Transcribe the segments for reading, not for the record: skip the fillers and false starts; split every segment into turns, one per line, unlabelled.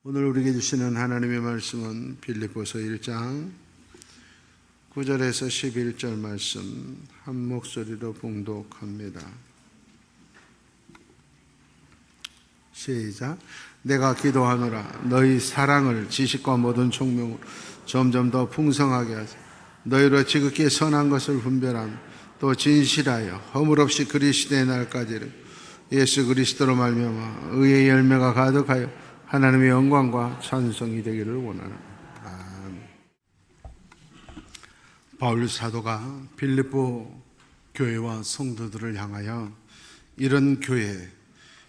오늘 우리에게 주시는 하나님의 말씀은 빌립보서 1장 9절에서 11절 말씀 한 목소리로 봉독합니다. 시작. 내가 기도하노라. 너희 사랑을 지식과 모든 총명으로 점점 더 풍성하게 하사 너희로 지극히 선한 것을 분별하며 또 진실하여 허물 없이 그리스도의 날까지를 예수 그리스도로 말미암아 의의 열매가 가득하여 하나님의 영광과 찬송이 되기를 원하노라. 아멘. 바울 사도가 빌립보 교회와 성도들을 향하여 이런 교회,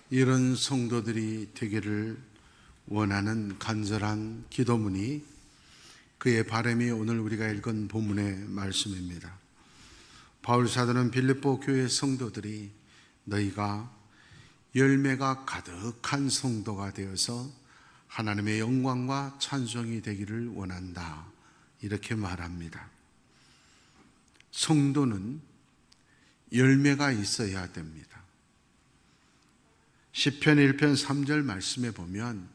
이런 성도들이 되기를 원하는 간절한 기도문이 그의 바람이 오늘 우리가 읽은 본문의 말씀입니다. 바울 사도는 빌립보 교회 성도들이 너희가 열매가 가득한 성도가 되어서 하나님의 영광과 찬송이 되기를 원한다, 이렇게 말합니다. 성도는 열매가 있어야 됩니다. 시편 1편 3절 말씀에 보면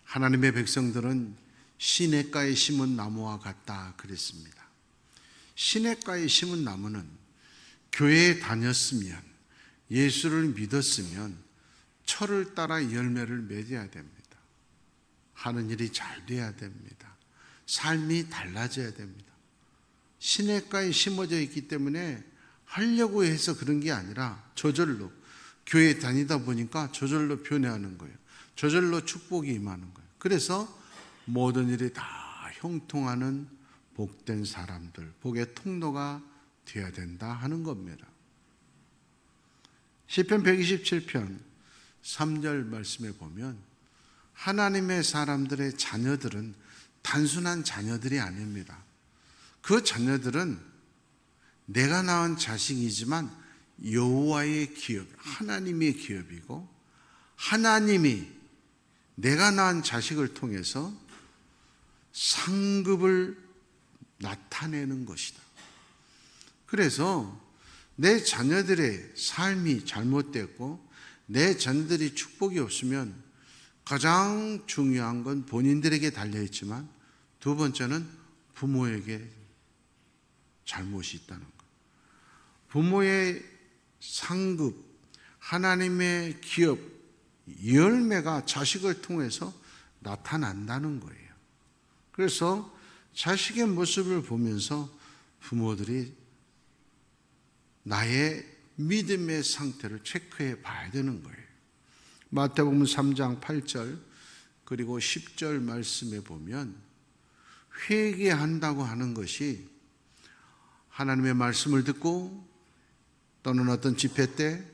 하나님의 백성들은 시냇가에 심은 나무와 같다 그랬습니다. 시냇가에 심은 나무는 교회에 다녔으면, 예수를 믿었으면 철을 따라 열매를 맺어야 됩니다. 하는 일이 잘 돼야 됩니다. 삶이 달라져야 됩니다. 시냇가에 심어져 있기 때문에 하려고 해서 그런 게 아니라 저절로 교회에 다니다 보니까 저절로 변해하는 거예요. 저절로 축복이 임하는 거예요. 그래서 모든 일이 다 형통하는 복된 사람들, 복의 통로가 되어야 된다 하는 겁니다. 시편 127편 3절 말씀에 보면 하나님의 사람들의 자녀들은 단순한 자녀들이 아닙니다. 그 자녀들은 내가 낳은 자식이지만 여호와의 기업, 하나님의 기업이고, 하나님이 내가 낳은 자식을 통해서 상급을 나타내는 것이다. 그래서 내 자녀들의 삶이 잘못됐고 내 자녀들이 축복이 없으면 가장 중요한 건 본인들에게 달려있지만 두 번째는 부모에게 잘못이 있다는 것. 부모의 상급, 하나님의 기업, 열매가 자식을 통해서 나타난다는 거예요. 그래서 자식의 모습을 보면서 부모들이 나의 믿음의 상태를 체크해 봐야 되는 거예요. 마태복음 3장 8절 그리고 10절 말씀에 보면 회개한다고 하는 것이 하나님의 말씀을 듣고 또는 어떤 집회 때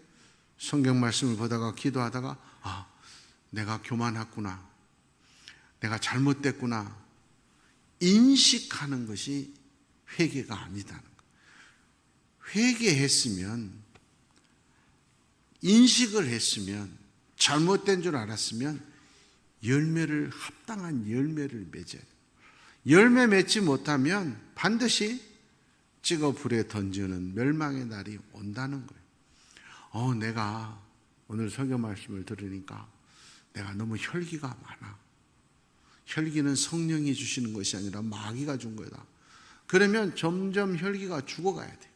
성경 말씀을 보다가 기도하다가 내가 교만했구나, 내가 잘못됐구나 인식하는 것이 회개가 아니다는 거예요. 회개했으면, 인식을 했으면, 잘못된 줄 알았으면 합당한 열매를 맺어야 돼요. 열매 맺지 못하면 반드시 찍어 불에 던지는 멸망의 날이 온다는 거예요. 내가 오늘 성경 말씀을 들으니까 내가 너무 혈기가 많아. 혈기는 성령이 주시는 것이 아니라 마귀가 준 거다. 그러면 점점 혈기가 죽어가야 돼.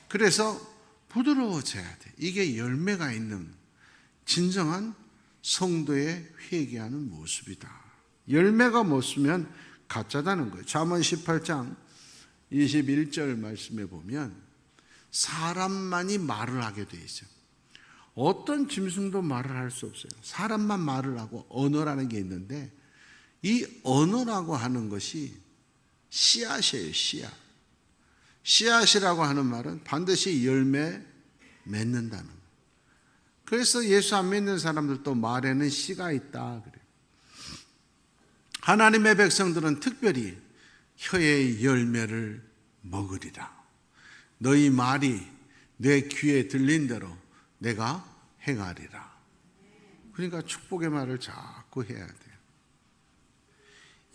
그래서 부드러워져야 돼. 이게 열매가 있는 진정한 성도의 회개하는 모습이다. 열매가 못 쓰면 가짜다는 거예요. 잠언 18장 21절 말씀에 보면 사람만이 말을 하게 돼 있어요. 어떤 짐승도 말을 할 수 없어요. 사람만 말을 하고 언어라는 게 있는데 이 언어라고 하는 것이 씨앗이에요. 씨앗. 씨앗이라고 하는 말은 반드시 열매 맺는다는 거예요. 그래서 예수 안 믿는 사람들도 말에는 씨가 있다 그래요. 하나님의 백성들은 특별히 혀의 열매를 먹으리라. 너희 말이 내 귀에 들린 대로 내가 행하리라. 그러니까 축복의 말을 자꾸 해야 돼요.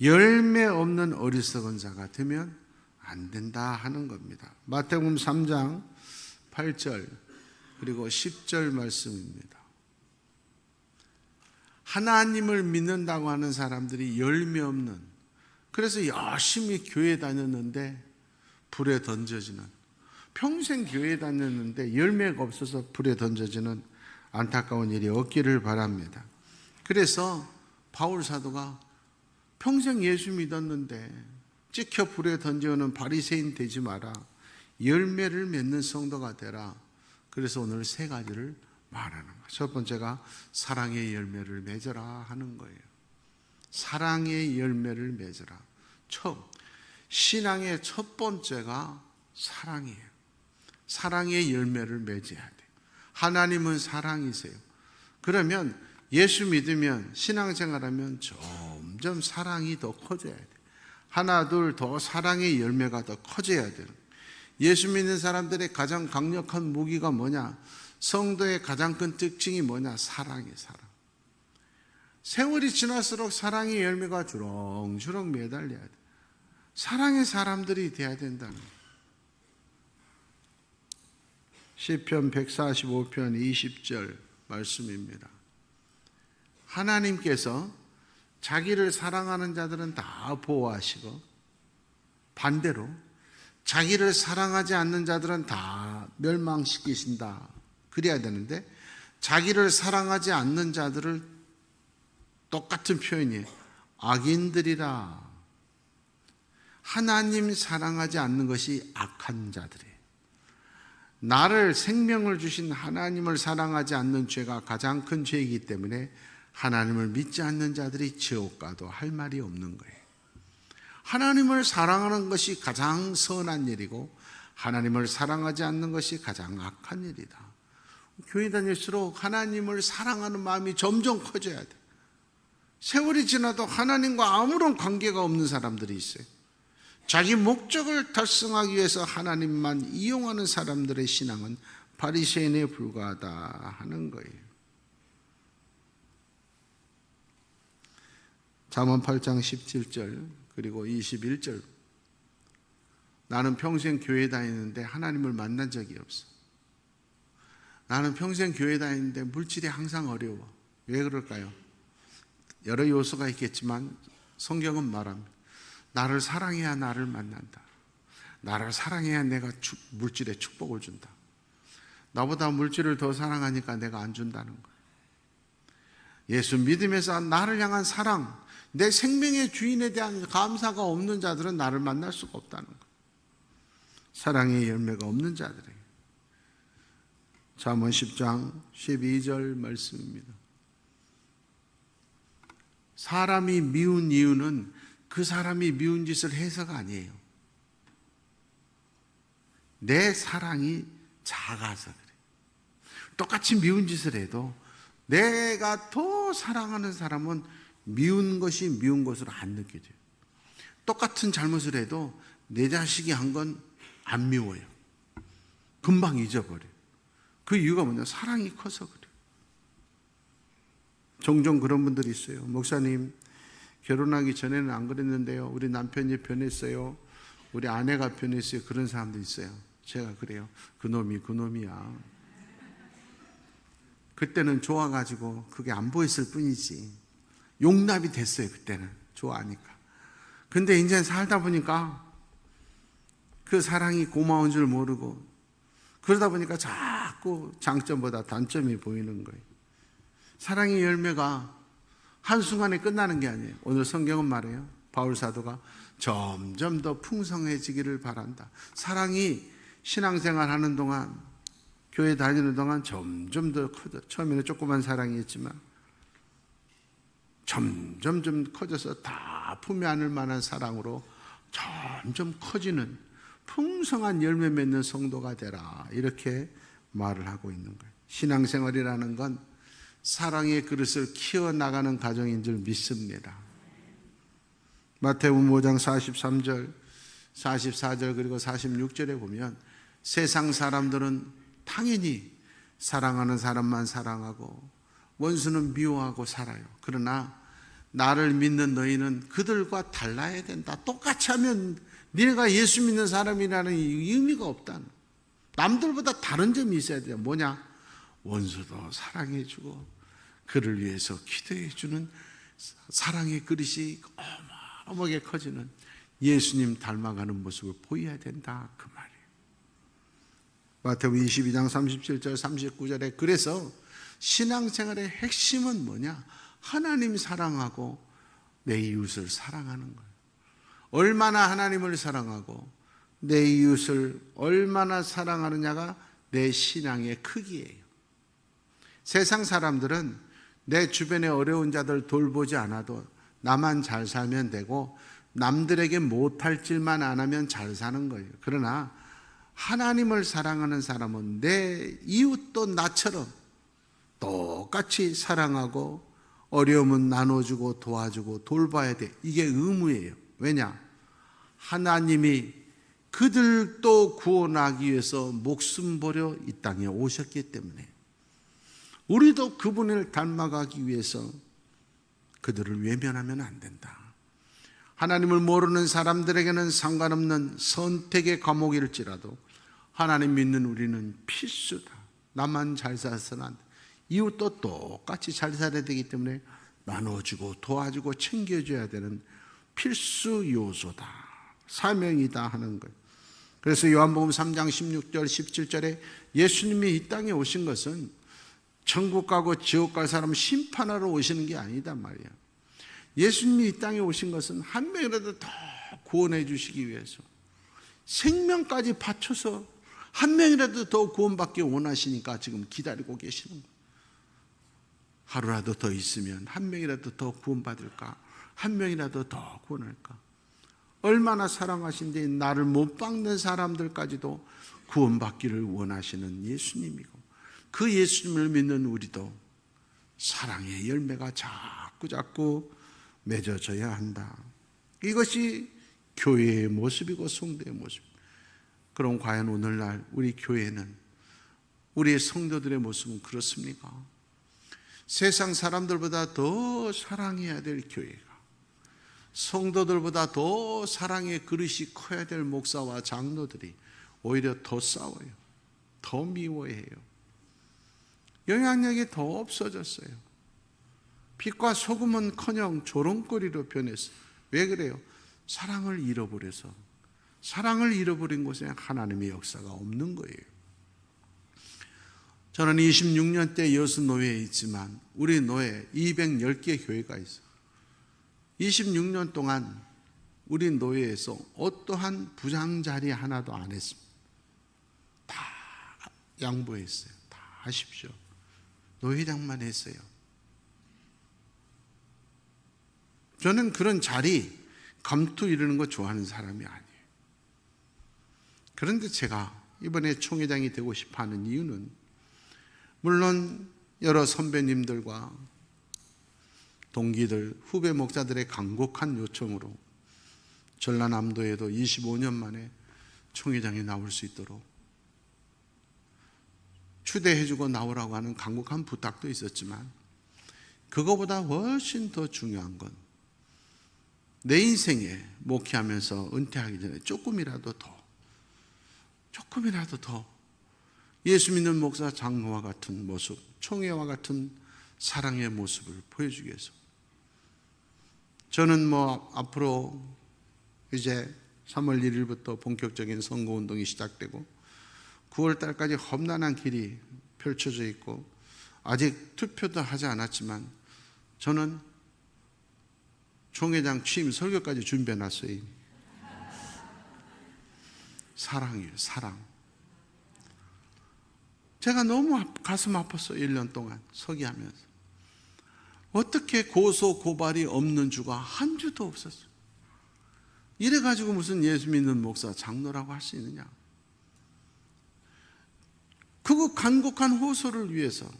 열매 없는 어리석은 자가 되면 안 된다 하는 겁니다. 마태복음 3장 8절 그리고 10절 말씀입니다. 하나님을 믿는다고 하는 사람들이 열매 없는, 그래서 열심히 교회 다녔는데 불에 던져지는, 평생 교회 다녔는데 열매가 없어서 불에 던져지는 안타까운 일이 없기를 바랍니다. 그래서 바울 사도가 평생 예수 믿었는데 찍혀 불에 던져오는 바리새인 되지 마라. 열매를 맺는 성도가 되라. 그래서 오늘 세 가지를 말하는 거예요. 첫 번째가 사랑의 열매를 맺어라 하는 거예요. 사랑의 열매를 맺어라. 신앙의 첫 번째가 사랑이에요. 사랑의 열매를 맺어야 돼요. 하나님은 사랑이세요. 그러면 예수 믿으면, 신앙생활하면 점점 사랑이 더 커져야 돼요. 하나 둘 더 사랑의 열매가 더 커져야 돼요. 예수 믿는 사람들의 가장 강력한 무기가 뭐냐? 성도의 가장 큰 특징이 뭐냐? 사랑이에요. 사랑. 세월이 지날수록 사랑의 열매가 주렁주렁 매달려야 돼. 사랑의 사람들이 돼야 된다는 거예요. 시편 145편 20절 말씀입니다. 하나님께서 자기를 사랑하는 자들은 다 보호하시고 반대로 자기를 사랑하지 않는 자들은 다 멸망시키신다. 그래야 되는데 자기를 사랑하지 않는 자들을 똑같은 표현이에요. 악인들이라. 하나님 사랑하지 않는 것이 악한 자들이에요. 나를 생명을 주신 하나님을 사랑하지 않는 죄가 가장 큰 죄이기 때문에 하나님을 믿지 않는 자들이 지옥 가도 할 말이 없는 거예요. 하나님을 사랑하는 것이 가장 선한 일이고 하나님을 사랑하지 않는 것이 가장 악한 일이다. 교회 다닐수록 하나님을 사랑하는 마음이 점점 커져야 돼. 세월이 지나도 하나님과 아무런 관계가 없는 사람들이 있어요. 자기 목적을 달성하기 위해서 하나님만 이용하는 사람들의 신앙은 바리새인에 불과하다 하는 거예요. 잠언 8장 17절 그리고 21절. 나는 평생 교회 다니는데 하나님을 만난 적이 없어. 나는 평생 교회 다니는데 물질이 항상 어려워. 왜 그럴까요? 여러 요소가 있겠지만 성경은 말합니다. 나를 사랑해야 나를 만난다. 나를 사랑해야 내가 물질의 축복을 준다. 나보다 물질을 더 사랑하니까 내가 안 준다는 거예요. 예수 믿으면서 나를 향한 사랑, 내 생명의 주인에 대한 감사가 없는 자들은 나를 만날 수가 없다는 거예요. 사랑의 열매가 없는 자들에게. 잠언 10장 12절 말씀입니다. 사람이 미운 이유는 그 사람이 미운 짓을 해서가 아니에요. 내 사랑이 작아서 그래. 똑같이 미운 짓을 해도 내가 더 사랑하는 사람은 미운 것이 미운 것으로 안 느껴져요. 똑같은 잘못을 해도 내 자식이 한 건 안 미워요. 금방 잊어버려요. 그 이유가 뭐냐? 사랑이 커서 그래요. 종종 그런 분들이 있어요. 목사님, 결혼하기 전에는 안 그랬는데요. 우리 남편이 변했어요. 우리 아내가 변했어요. 그런 사람도 있어요. 제가 그래요. 그놈이 그놈이야. 그때는 좋아가지고 그게 안 보였을 뿐이지. 용납이 됐어요. 그때는 좋아하니까. 근데 이제 살다 보니까 그 사랑이 고마운 줄 모르고 그러다 보니까 자꾸 장점보다 단점이 보이는 거예요. 사랑의 열매가 한순간에 끝나는 게 아니에요. 오늘 성경은 말해요. 바울 사도가 점점 더 풍성해지기를 바란다. 사랑이 신앙생활 하는 동안, 교회 다니는 동안 점점 더 커져. 처음에는 조그만 사랑이었지만 점점 좀 커져서 다 품에 안을 만한 사랑으로 점점 커지는 풍성한 열매 맺는 성도가 되라. 이렇게 말을 하고 있는 거예요. 신앙생활이라는 건 사랑의 그릇을 키워나가는 과정인 줄 믿습니다. 마태복음 5장 43절, 44절 그리고 46절에 보면 세상 사람들은 당연히 사랑하는 사람만 사랑하고 원수는 미워하고 살아요. 그러나 나를 믿는 너희는 그들과 달라야 된다. 똑같이 하면 네가 예수 믿는 사람이라는 의미가 없다는. 남들보다 다른 점이 있어야 돼요. 뭐냐? 원수도 사랑해주고 그를 위해서 기도해 주는 사랑의 그릇이 어마어마하게 커지는 예수님 닮아가는 모습을 보여야 된다, 그 말이에요. 마태복음 22장 37절 39절에 그래서 신앙생활의 핵심은 뭐냐? 하나님 사랑하고 내 이웃을 사랑하는 거예요. 얼마나 하나님을 사랑하고 내 이웃을 얼마나 사랑하느냐가 내 신앙의 크기예요. 세상 사람들은 내 주변에 어려운 자들 돌보지 않아도 나만 잘 살면 되고 남들에게 못할 짓만 안 하면 잘 사는 거예요. 그러나 하나님을 사랑하는 사람은 내 이웃도 나처럼 똑같이 사랑하고 어려움은 나눠주고 도와주고 돌봐야 돼. 이게 의무예요. 왜냐? 하나님이 그들도 구원하기 위해서 목숨 버려 이 땅에 오셨기 때문에 우리도 그분을 닮아가기 위해서 그들을 외면하면 안 된다. 하나님을 모르는 사람들에게는 상관없는 선택의 과목일지라도 하나님 믿는 우리는 필수다. 나만 잘 살아서는 안 돼. 이웃도 똑같이 잘 살아야 되기 때문에 나눠주고 도와주고 챙겨줘야 되는 필수 요소다. 사명이다 하는 거예요. 그래서 요한복음 3장 16절 17절에 예수님이 이 땅에 오신 것은 천국 가고 지옥 갈 사람 심판하러 오시는 게 아니다 말이야. 예수님이 이 땅에 오신 것은 한 명이라도 더 구원해 주시기 위해서 생명까지 바쳐서 한 명이라도 더 구원받기 원하시니까 지금 기다리고 계시는 거예요. 하루라도 더 있으면 한 명이라도 더 구원받을까? 한 명이라도 더 구원할까? 얼마나 사랑하신데 나를 못 박는 사람들까지도 구원받기를 원하시는 예수님이고 그 예수님을 믿는 우리도 사랑의 열매가 자꾸 맺어져야 한다. 이것이 교회의 모습이고 성도의 모습. 그럼 과연 오늘날 우리 교회는 우리의 성도들의 모습은 그렇습니까? 세상 사람들보다 더 사랑해야 될 교회가 성도들보다 더 사랑의 그릇이 커야 될 목사와 장로들이 오히려 더 싸워요. 더 미워해요. 영향력이 더 없어졌어요. 빛과 소금은커녕 조롱거리로 변했어요. 왜 그래요? 사랑을 잃어버려서. 사랑을 잃어버린 곳에 하나님의 역사가 없는 거예요. 저는 26년째 여수 노회에 있지만 우리 노회 210개 교회가 있어요. 26년 동안 우리 노회에서 어떠한 부장 자리 하나도 안 했습니다. 다 양보했어요. 다 하십시오. 노회장만 했어요. 저는 그런 자리 감투 이러는 거 좋아하는 사람이 아니에요. 그런데 제가 이번에 총회장이 되고 싶어하는 이유는 물론 여러 선배님들과 동기들, 후배 목사들의 간곡한 요청으로 전라남도에도 25년 만에 총회장이 나올 수 있도록 추대해주고 나오라고 하는 간곡한 부탁도 있었지만 그거보다 훨씬 더 중요한 건 내 인생에 목회하면서 은퇴하기 전에 조금이라도 더 예수 믿는 목사 장로와 같은 모습, 총회와 같은 사랑의 모습을 보여주기 위해서 저는 앞으로 이제 3월 1일부터 본격적인 선거운동이 시작되고 9월 달까지 험난한 길이 펼쳐져 있고 아직 투표도 하지 않았지만 저는 총회장 취임 설교까지 준비해놨어요. 사랑이에요. 사랑. 제가 너무 가슴 아팠어요. 1년 동안 서기하면서. 어떻게 고소 고발이 없는 주가 한 주도 없었어요. 이래가지고 무슨 예수 믿는 목사 장로라고 할 수 있느냐. 그거 간곡한 호소를 위해서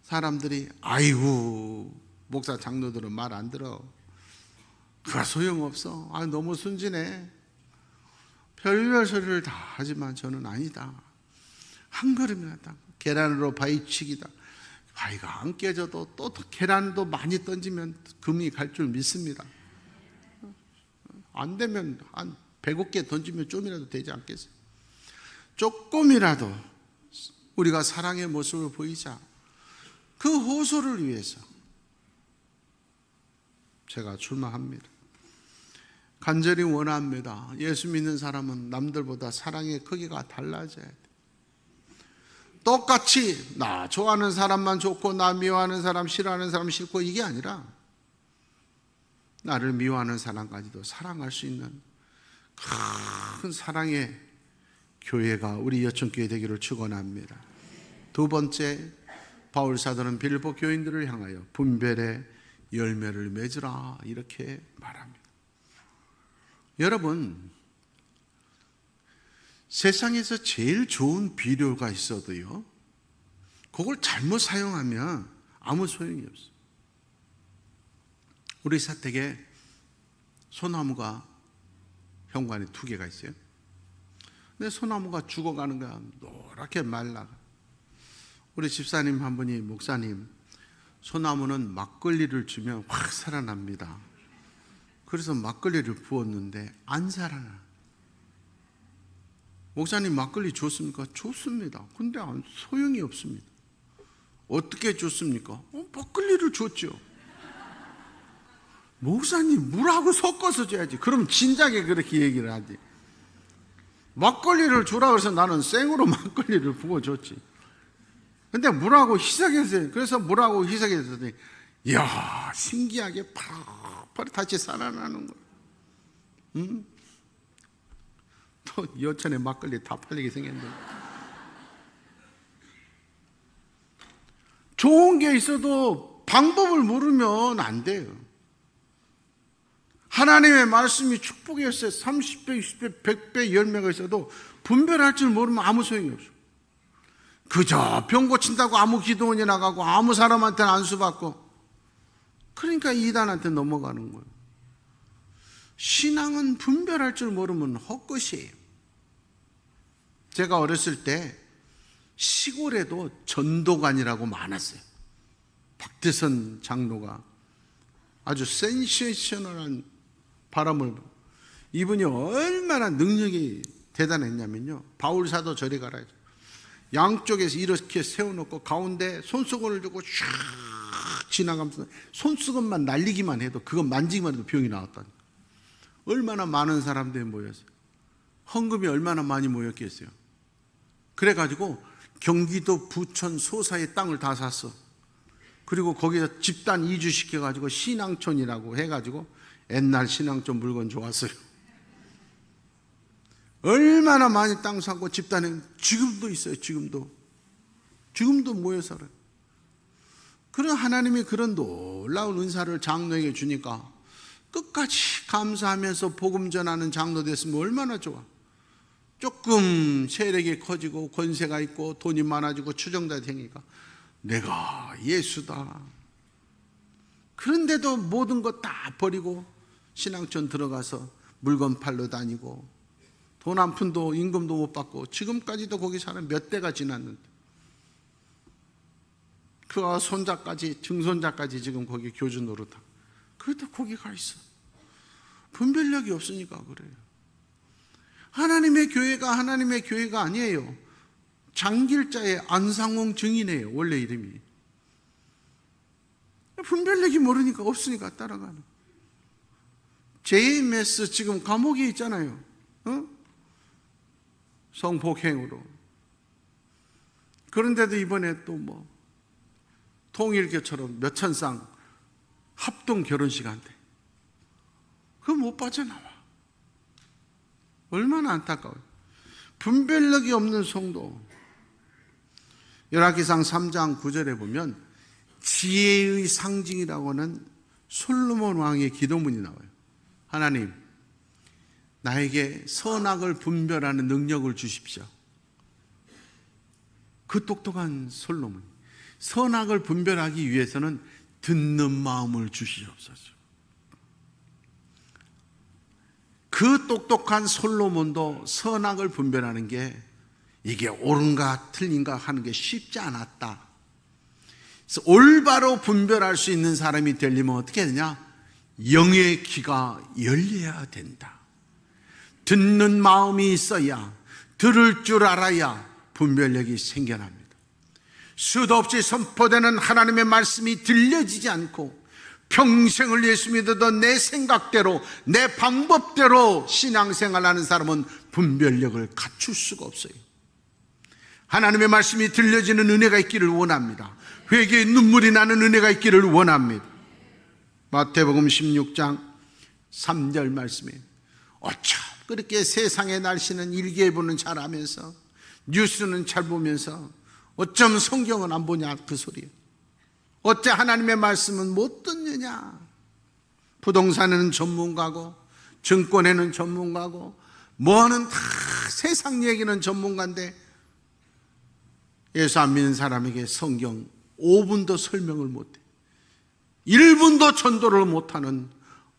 사람들이 아이고 목사 장로들은 말 안 들어. 그거 소용없어. 너무 순진해. 별별 소리를 다 하지만 저는 아니다. 한 걸음이라도 계란으로 바위 치기다. 바위가 안 깨져도 또 계란도 많이 던지면 금이 갈 줄 믿습니다. 안 되면 한 100개 던지면 좀이라도 되지 않겠어요? 조금이라도 우리가 사랑의 모습을 보이자. 그 호소를 위해서 제가 출마합니다. 간절히 원합니다. 예수 믿는 사람은 남들보다 사랑의 크기가 달라져야 돼. 똑같이 나 좋아하는 사람만 좋고 나 미워하는 사람 싫어하는 사람 싫고 이게 아니라 나를 미워하는 사람까지도 사랑할 수 있는 큰 사랑의 교회가 우리 여천교회 되기를 축원합니다. 두 번째, 바울 사도는 빌립보 교인들을 향하여 분별의 열매를 맺으라 이렇게 말합니다. 여러분, 세상에서 제일 좋은 비료가 있어도요, 그걸 잘못 사용하면 아무 소용이 없어요. 우리 사택에 소나무가 현관에 2개가 있어요. 근데 소나무가 죽어가는 거야. 노랗게 말라가. 우리 집사님 한 분이, 목사님, 소나무는 막걸리를 주면 확 살아납니다. 그래서 막걸리를 부었는데 안 살아나. 목사님 막걸리 좋습니까? 좋습니다. 근데 소용이 없습니다. 어떻게 좋습니까? 막걸리를 줬죠. 목사님 물하고 섞어서 줘야지. 그럼 진작에 그렇게 얘기를 하지. 막걸리를 주라 그래서 나는 생으로 막걸리를 부어줬지. 근데 물하고 희석했어요. 그래서 물하고 희석했더니 이야, 신기하게 파릇파릇 다시 살아나는 거야. 응? 또 여천에 막걸리 다 팔리게 생겼는데. 좋은 게 있어도 방법을 모르면 안 돼요. 하나님의 말씀이 축복이었어요. 30배, 60배, 100배 열매가 있어도 분별할 줄 모르면 아무 소용이 없어요. 그저 병 고친다고 아무 기도원이 나가고 아무 사람한테는 안수받고, 그러니까 이단한테 넘어가는 거예요. 신앙은 분별할 줄 모르면 헛것이에요. 제가 어렸을 때 시골에도 전도관이라고 많았어요. 박대선 장로가 아주 센세이셔널한 바람을, 이분이 얼마나 능력이 대단했냐면요, 바울 사도 저리 가라, 양쪽에서 이렇게 세워놓고 가운데 손수건을 두고 쫙 지나가면서 손수건만 날리기만 해도, 그거 만지기만 해도 병이 나왔다니. 얼마나 많은 사람들이 모였어요. 헌금이 얼마나 많이 모였겠어요. 그래가지고 경기도 부천 소사의 땅을 다 샀어. 그리고 거기서 집단 이주시켜가지고 신앙촌이라고 해가지고 옛날 신앙촌 물건 좋았어요. 얼마나 많이 땅 사고 집단에 지금도 있어요. 지금도 모여 살아요. 그런 하나님이 그런 놀라운 은사를 장로에게 주니까 끝까지 감사하면서 복음 전하는 장로 됐으면 얼마나 좋아. 조금 세력이 커지고 권세가 있고 돈이 많아지고 추정자 되니까 내가 예수다. 그런데도 모든 것 다 버리고 신앙촌 들어가서 물건 팔러 다니고 돈 한 푼도 임금도 못 받고 지금까지도 거기 사는 몇 대가 지났는데, 그와 손자까지 증손자까지 지금 거기 교주 노릇하고, 그래도 거기 가 있어. 분별력이 없으니까 그래요. 하나님의 교회가 아니에요. 장길자의 안상홍 증인이에요. 원래 이름이. 분별력이 모르니까 없으니까 따라가는. JMS 지금 감옥에 있잖아요. 성폭행으로. 그런데도 이번에 또 뭐 통일교처럼 몇천 쌍 합동 결혼식 한대. 그거 못 빠져나와. 얼마나 안타까워요. 분별력이 없는 성도. 열왕기상 3장 9절에 보면 지혜의 상징이라고 하는 솔로몬 왕의 기도문이 나와요. 하나님, 나에게 선악을 분별하는 능력을 주십시오. 그 똑똑한 솔로몬, 선악을 분별하기 위해서는 듣는 마음을 주시옵소서. 그 똑똑한 솔로몬도 선악을 분별하는 게 이게 옳은가 틀린가 하는 게 쉽지 않았다. 그래서 올바로 분별할 수 있는 사람이 되려면 어떻게 해야 되냐? 영의 귀가 열려야 된다. 듣는 마음이 있어야, 들을 줄 알아야 분별력이 생겨납니다. 수도 없이 선포되는 하나님의 말씀이 들려지지 않고 평생을 예수 믿어도 내 생각대로 내 방법대로 신앙생활하는 사람은 분별력을 갖출 수가 없어요. 하나님의 말씀이 들려지는 은혜가 있기를 원합니다. 회개의 눈물이 나는 은혜가 있기를 원합니다. 마태복음 16장 3절 말씀에 어쩜 그렇게 세상의 날씨는 일기예보는 잘하면서 뉴스는 잘 보면서 어쩜 성경은 안 보냐 그 소리예요. 어째 하나님의 말씀은 못 듣느냐. 부동산에는 전문가고 증권에는 전문가고 뭐는 다 세상 얘기는 전문가인데 예수 안 믿는 사람에게 성경 5분도 설명을 못해 1분도 전도를 못하는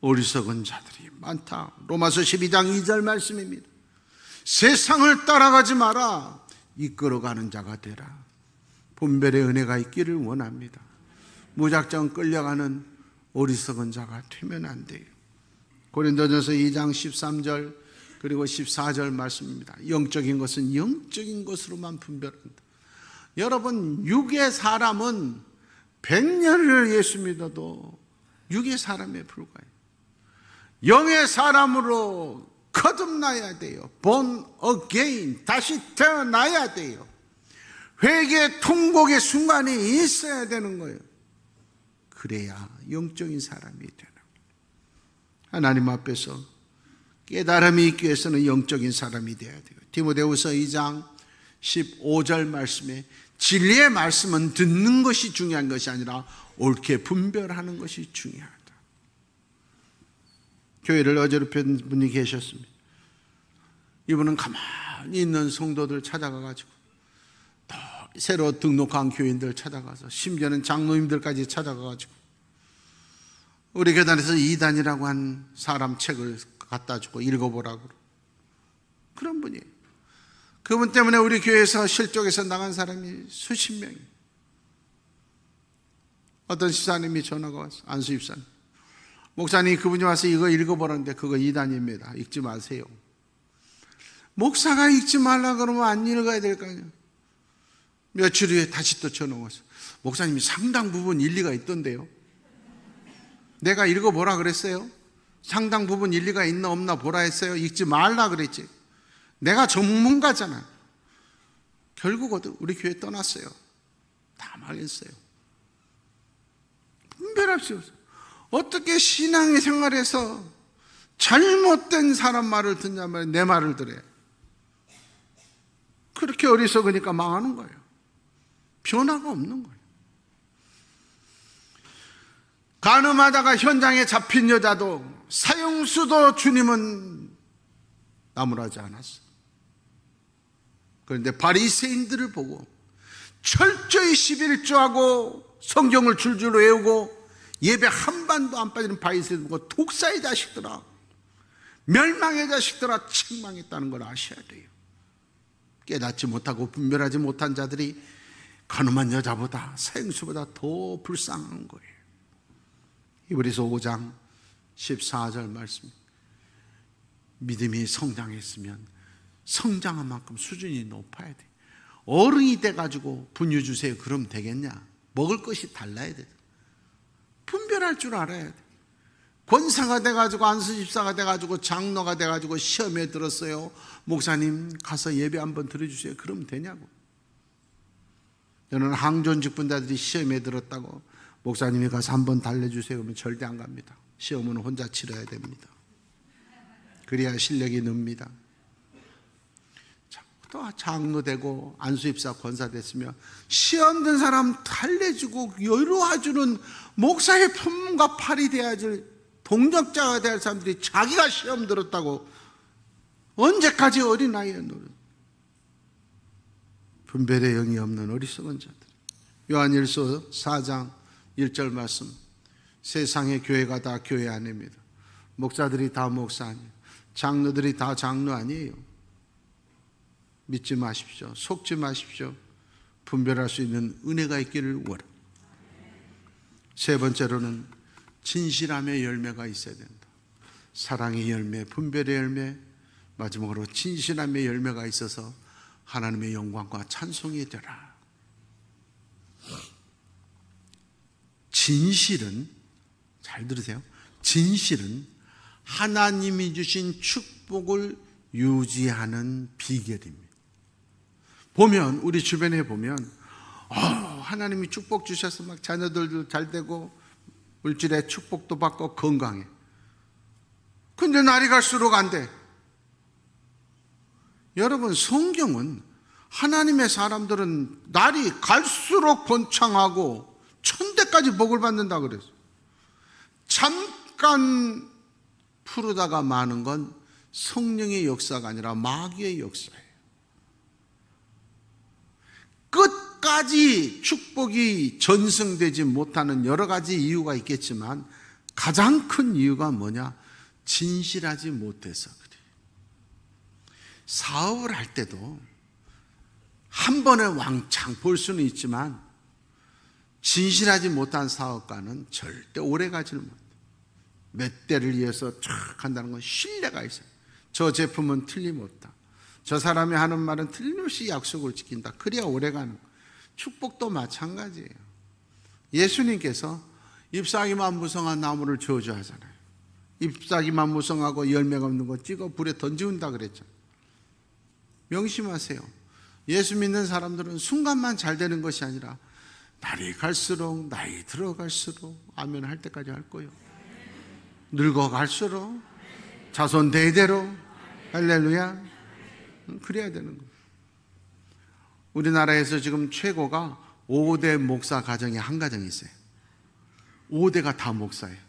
어리석은 자들이 많다. 로마서 12장 2절 말씀입니다. 세상을 따라가지 마라. 이끌어가는 자가 되라. 분별의 은혜가 있기를 원합니다. 무작정 끌려가는 어리석은 자가 되면 안 돼요. 고린도전서 2장 13절 그리고 14절 말씀입니다. 영적인 것은 영적인 것으로만 분별한다. 여러분, 육의 사람은 100년을 예수 믿어도 육의 사람에 불과해요. 영의 사람으로 거듭나야 돼요. Born again, 다시 태어나야 돼요. 회개 통곡의 순간이 있어야 되는 거예요. 그래야 영적인 사람이 되는 거예요. 하나님 앞에서 깨달음이 있기 위해서는 영적인 사람이 되어야 돼요. 디모데후서 2장 15절 말씀에 진리의 말씀은 듣는 것이 중요한 것이 아니라 옳게 분별하는 것이 중요하다. 교회를 어지럽힌 분이 계셨습니다. 이분은 가만히 있는 성도들 찾아가가지고 또 새로 등록한 교인들 찾아가서 심지어는 장로님들까지 찾아가가지고 우리 교단에서 이단이라고 한 사람 책을 갖다 주고 읽어보라고 그런 분이에요. 그분 때문에 우리 교회에서 실족에서 나간 사람이 수십 명이에요. 어떤 집사님이 전화가 왔어. 안수 집사님. 목사님, 그분이 와서 이거 읽어보라는데 그거 이단입니다. 읽지 마세요. 목사가 읽지 말라 그러면 안 읽어야 될 거 아니에요. 며칠 후에 다시 또 전화가 왔어. 목사님이 상당 부분 일리가 있던데요. 내가 읽어보라 그랬어요. 상당 부분 일리가 있나 없나 보라 했어요. 읽지 말라 그랬지. 내가 전문가잖아. 결국 우리 교회 떠났어요. 다 망했어요. 분별할 수 없어요. 어떻게 신앙의 생활에서 잘못된 사람 말을 듣냐면 내 말을 들어요. 그렇게 어리석으니까 망하는 거예요. 변화가 없는 거예요. 간음하다가 현장에 잡힌 여자도 사형수도 주님은 나무라지 않았어. 그런데 바리새인들을 보고 철저히 11조하고 성경을 줄줄 외우고 예배 한 반도 안 빠지는 바리새인들 보고 독사의 자식들아, 멸망의 자식들아, 책망했다는 걸 아셔야 돼요. 깨닫지 못하고 분별하지 못한 자들이 간음한 여자보다 사형수보다 더 불쌍한 거예요. 히브리서 5장 14절 말씀. 믿음이 성장했으면 성장한 만큼 수준이 높아야 돼. 어른이 돼가지고 분유 주세요 그럼 되겠냐? 먹을 것이 달라야 돼. 분별할 줄 알아야 돼. 권사가 돼가지고 안수집사가 돼가지고 장로가 돼가지고 시험에 들었어요. 목사님 가서 예배 한번 들어주세요 그럼 되냐고. 저는 항존 직분자들이 시험에 들었다고 목사님이 가서 한번 달래주세요 그러면 절대 안 갑니다. 시험은 혼자 치러야 됩니다. 그래야 실력이 늡니다. 또 장로 되고 안수입사 권사 됐으면 시험 든 사람 달래주고 위로해주는 목사의 품과 팔이 돼야지 동력자가 될 사람들이 자기가 시험 들었다고 언제까지 어린아이에 노릇. 분별의 영이 없는 어리석은 자들. 요한일서 4장 1절 말씀. 세상의 교회가 다 교회 아닙니다. 목사들이 다 목사 아니에요. 장로들이 다 장로 아니에요. 믿지 마십시오. 속지 마십시오. 분별할 수 있는 은혜가 있기를 원합니다. 세 번째로는 진실함의 열매가 있어야 된다. 사랑의 열매, 분별의 열매, 마지막으로 진실함의 열매가 있어서 하나님의 영광과 찬송이 되라. 진실은, 잘 들으세요, 진실은 하나님이 주신 축복을 유지하는 비결입니다. 보면, 우리 주변에 보면 하나님이 축복 주셔서 막 자녀들도 잘 되고 물질의 축복도 받고 건강해. 근데 날이 갈수록 안 돼. 여러분, 성경은 하나님의 사람들은 날이 갈수록 번창하고 천대까지 복을 받는다 그랬어요. 잠깐 푸르다가 마는 건 성령의 역사가 아니라 마귀의 역사예요. 끝까지 축복이 전승되지 못하는 여러 가지 이유가 있겠지만 가장 큰 이유가 뭐냐? 진실하지 못해서 그래요. 사업을 할 때도 한 번에 왕창 벌 수는 있지만 진실하지 못한 사업가는 절대 오래 가지를 못해요. 몇 대를 이어서 쫙 한다는 건 신뢰가 있어요. 저 제품은 틀림없다. 저 사람이 하는 말은 틀림없이 약속을 지킨다. 그래야 오래 가는 거예요. 축복도 마찬가지예요. 예수님께서 잎사귀만 무성한 나무를 저주하잖아요. 잎사귀만 무성하고 열매가 없는 거 찍어 불에 던지운다 그랬잖아요. 명심하세요. 예수 믿는 사람들은 순간만 잘 되는 것이 아니라 날이 갈수록, 나이 들어갈수록 아멘 할 때까지 할 거예요. 늙어갈수록 자손 대대로 할렐루야. 그래야 되는 거예요. 우리나라에서 지금 최고가 5대 목사 가정이 한 가정이 있어요. 5대가 다 목사예요.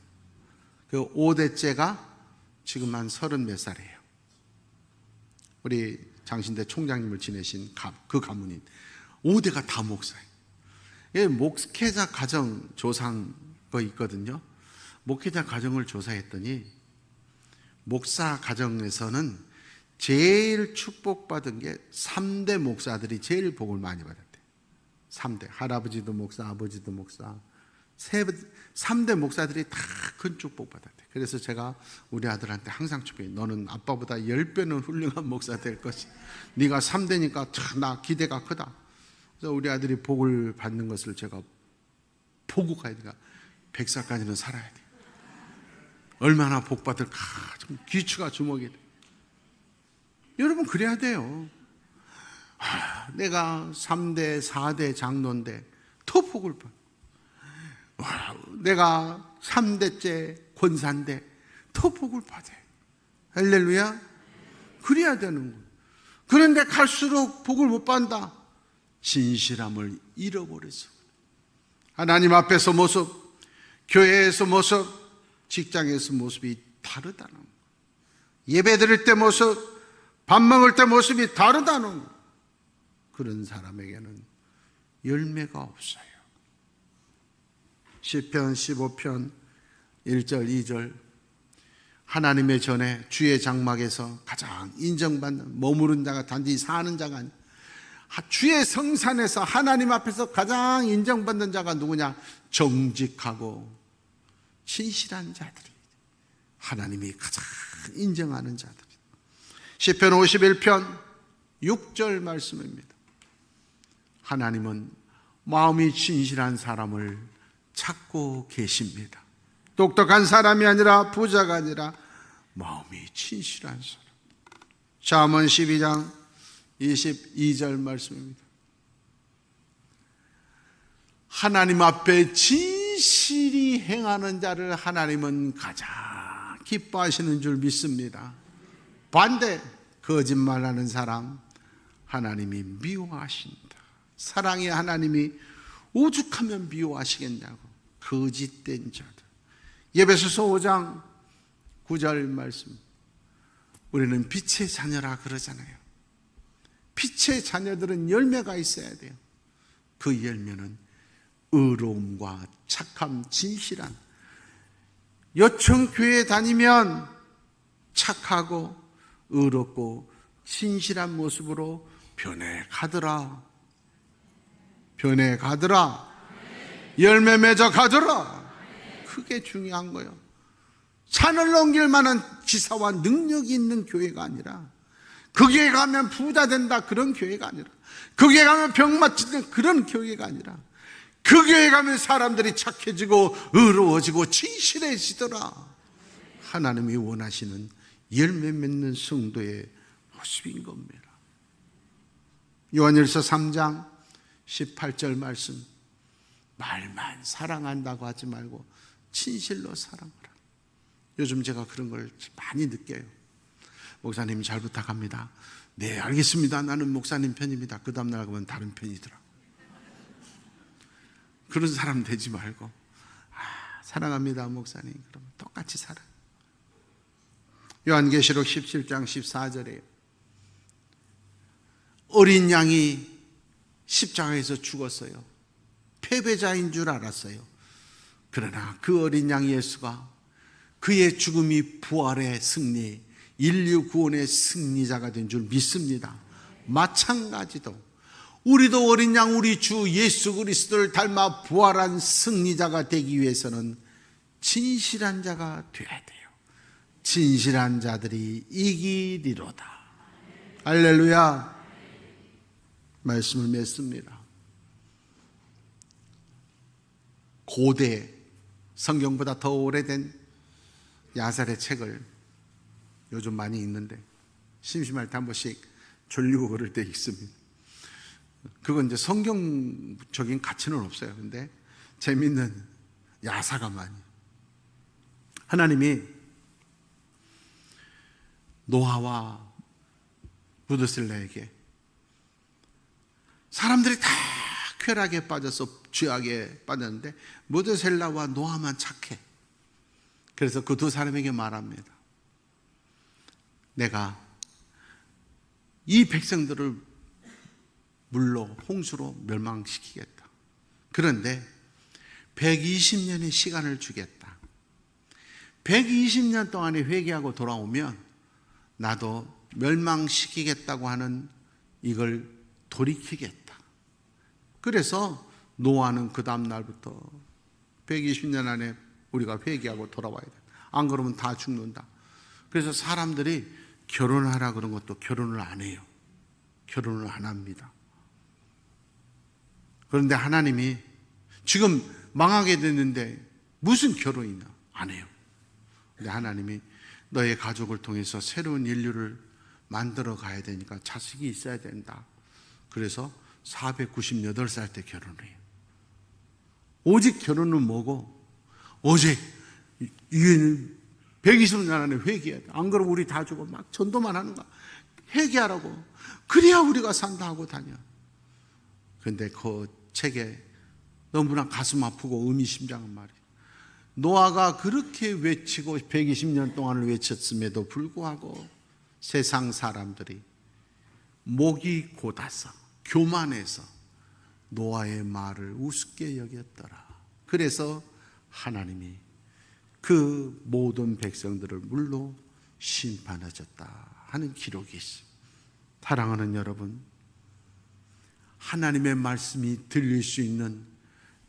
그 5대째가 지금 한 30몇 살이에요. 우리 장신대 총장님을 지내신 그 가문인 5대가 다 목사예요. 목회자 가정 조사한 거 있거든요. 목회자 가정을 조사했더니 목사 가정에서는 제일 축복받은 게 3대 목사들이 제일 복을 많이 받았대요. 3대, 할아버지도 목사, 아버지도 목사, 3대 목사들이 다 큰 축복 받았대요. 그래서 제가 우리 아들한테 항상 축복해. 너는 아빠보다 10배는 훌륭한 목사 될 것이. 네가 3대니까 나 기대가 크다. 그래서 우리 아들이 복을 받는 것을 제가 보고 가야 되니까 100살까지는 살아야 돼. 얼마나 복 받을까. 좀 귀추가 주먹이 돼. 여러분, 그래야 돼요. 내가 3대, 4대 장로인데 더 복을 받아. 내가 3대째 권사인데 더 복을 받아. 할렐루야. 그래야 되는 거예요. 그런데 갈수록 복을 못 받는다. 진실함을 잃어버려서. 하나님 앞에서 모습, 교회에서 모습, 직장에서 모습이 다르다는 거예요. 예배 드릴 때 모습, 밥 먹을 때 모습이 다르다는 거예요. 그런 사람에게는 열매가 없어요. 시편 15편 1절 2절 하나님의 전에 주의 장막에서 가장 인정받는 머무른 자가 단지 사는 자가 아니라 주의 성산에서 하나님 앞에서 가장 인정받는 자가 누구냐? 정직하고 진실한 자들이 하나님이 가장 인정하는 자들이. 시편 51편 6절 말씀입니다. 하나님은 마음이 진실한 사람을 찾고 계십니다. 똑똑한 사람이 아니라 부자가 아니라 마음이 진실한 사람. 잠언 12장 22절 말씀입니다. 하나님 앞에 진실이 행하는 자를 하나님은 가장 기뻐하시는 줄 믿습니다. 반대, 거짓말하는 사람 하나님이 미워하신다. 사랑의 하나님이 오죽하면 미워하시겠냐고. 거짓된 자들. 에베소서 5장 9절 말씀. 우리는 빛의 자녀라 그러잖아요. 빛의 자녀들은 열매가 있어야 돼요. 그 열매는 의로움과 착함, 진실한. 여청 교회에 다니면 착하고 의롭고 진실한 모습으로 변해가더라. 변해가더라. 열매 맺어 가더라. 그게 중요한 거예요. 산을 넘길 만한 지사와 능력이 있는 교회가 아니라, 거기에 가면 부자 된다 그런 교회가 아니라, 거기에 가면 병 맞히는 그런 교회가 아니라, 그 교회 가면 사람들이 착해지고 의로워지고 진실해지더라. 하나님이 원하시는 열매 맺는 성도의 모습인 겁니다. 요한일서 3장 18절 말씀, 말만 사랑한다고 하지 말고 진실로 사랑하라. 요즘 제가 그런 걸 많이 느껴요. 목사님 잘 부탁합니다. 네, 알겠습니다. 나는 목사님 편입니다. 그 다음날 가면 다른 편이더라. 그런 사람 되지 말고, 사랑합니다 목사님, 그러면 똑같이 살아. 요한계시록 17장 14절에 어린 양이 십자가에서 죽었어요. 패배자인 줄 알았어요. 그러나 그 어린 양 예수가 그의 죽음이 부활의 승리, 인류 구원의 승리자가 된 줄 믿습니다. 마찬가지도 우리도 어린 양 우리 주 예수 그리스도를 닮아 부활한 승리자가 되기 위해서는 진실한 자가 되어야 돼요. 진실한 자들이 이기리로다. 할렐루야. 말씀을 맺습니다. 고대 성경보다 더 오래된 야살의 책을 요즘 많이 읽는데 심심할 때 한 번씩 졸리고 그럴 때 읽습니다. 그건 이제 성경적인 가치는 없어요. 근데 재밌는 야사가 많이. 하나님이 노아와 무드셀라에게 사람들이 다 쾌락에 빠져서 죄악에 빠졌는데 무드셀라와 노아만 착해. 그래서 그 두 사람에게 말합니다. 내가 이 백성들을 물로 홍수로 멸망시키겠다. 그런데 120년의 시간을 주겠다. 120년 동안에 회개하고 돌아오면 나도 멸망시키겠다고 하는 이걸 돌이키겠다. 그래서 노아는 그 다음 날부터 120년 안에 우리가 회개하고 돌아와야 돼. 안 그러면 다 죽는다. 그래서 사람들이 결혼하라 그런 것도 결혼을 안 해요. 결혼을 안 합니다. 그런데 하나님이 지금 망하게 됐는데 무슨 결혼이냐? 안 해요. 근데 하나님이 너의 가족을 통해서 새로운 인류를 만들어 가야 되니까 자식이 있어야 된다. 그래서 498살 때 결혼을 해요. 오직 결혼은 뭐고? 오직 120년 안에 회개해야 돼. 안 그러면 우리 다 죽어. 막 전도만 하는 거야. 회개하라고. 그래야 우리가 산다 하고 다녀. 그런데 그 책에 너무나 가슴 아프고 의미심장한 말이에요. 노아가 그렇게 외치고 120년 동안을 외쳤음에도 불구하고 세상 사람들이 목이 곧아서 교만해서 노아의 말을 우습게 여겼더라. 그래서 하나님이 그 모든 백성들을 물로 심판하셨다 하는 기록이 있습니다. 사랑하는 여러분, 하나님의 말씀이 들릴 수 있는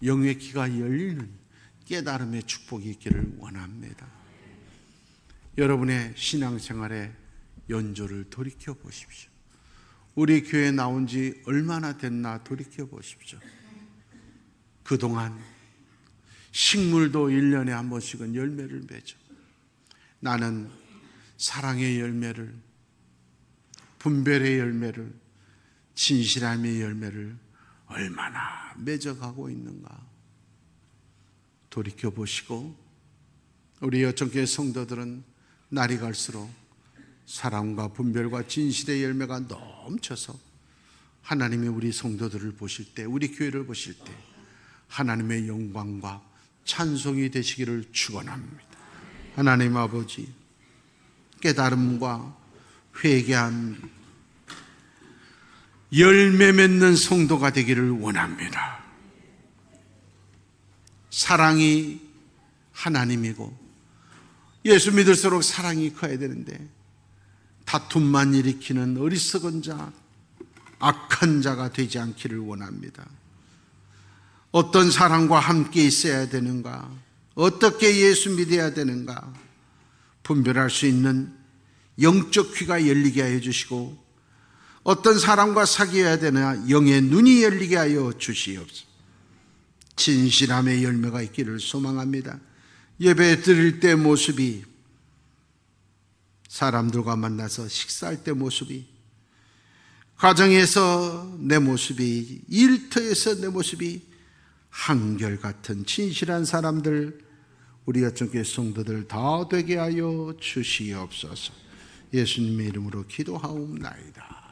영의 귀가 열리는 깨달음의 축복이 있기를 원합니다. 여러분의 신앙생활에 연조를 돌이켜 보십시오. 우리 교회에 나온 지 얼마나 됐나 돌이켜 보십시오. 그동안 식물도 1년에 한 번씩은 열매를 맺어. 나는 사랑의 열매를, 분별의 열매를, 진실함의 열매를 얼마나 맺어가고 있는가 돌이켜보시고, 우리 여천교회 성도들은 날이 갈수록 사랑과 분별과 진실의 열매가 넘쳐서 하나님이 우리 성도들을 보실 때, 우리 교회를 보실 때 하나님의 영광과 찬송이 되시기를 축원합니다. 하나님 아버지, 깨달음과 회개한 열매 맺는 성도가 되기를 원합니다. 사랑이 하나님이고 예수 믿을수록 사랑이 커야 되는데 다툼만 일으키는 어리석은 자, 악한 자가 되지 않기를 원합니다. 어떤 사람과 함께 있어야 되는가, 어떻게 예수 믿어야 되는가 분별할 수 있는 영적 귀가 열리게 하여 주시고, 어떤 사람과 사귀어야 되나 영의 눈이 열리게 하여 주시옵소서. 진실함의 열매가 있기를 소망합니다. 예배 드릴 때 모습이, 사람들과 만나서 식사할 때 모습이, 가정에서 내 모습이, 일터에서 내 모습이 한결같은 진실한 사람들, 우리 여천교회 성도들 다 되게 하여 주시옵소서. 예수님의 이름으로 기도하옵나이다.